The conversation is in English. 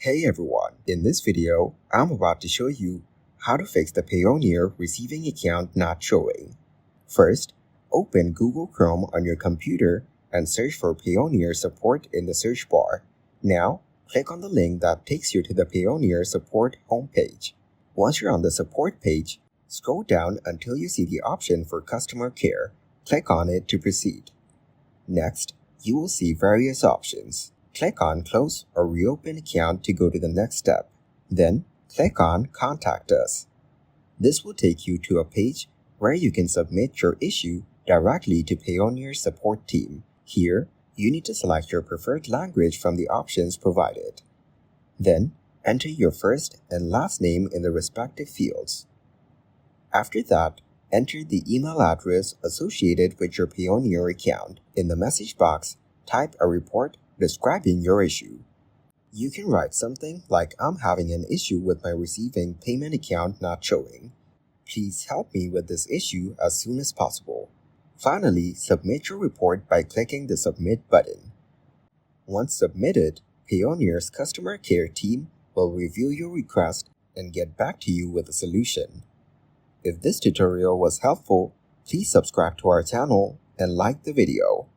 Hey everyone, in this video, I'm about to show you how to fix the Payoneer receiving account not showing. First, open Google Chrome on your computer and search for Payoneer support in the search bar. Now, click on the link that takes you to the Payoneer support homepage. Once you're on the support page, scroll down until you see the option for customer care. Click on it to proceed. Next, you will see various options. Click on Close or Reopen Account to go to the next step. Then, click on Contact Us. This will take you to a page where you can submit your issue directly to Payoneer's support team. Here, you need to select your preferred language from the options provided. Then, enter your first and last name in the respective fields. After that, enter the email address associated with your Payoneer account. In the message box, type a report describing your issue. You can write something like, "I'm having an issue with my receiving payment account not showing. Please help me with this issue as soon as possible." Finally, submit your report by clicking the Submit button. Once submitted, Payoneer's customer care team will review your request and get back to you with a solution. If this tutorial was helpful, please subscribe to our channel and like the video.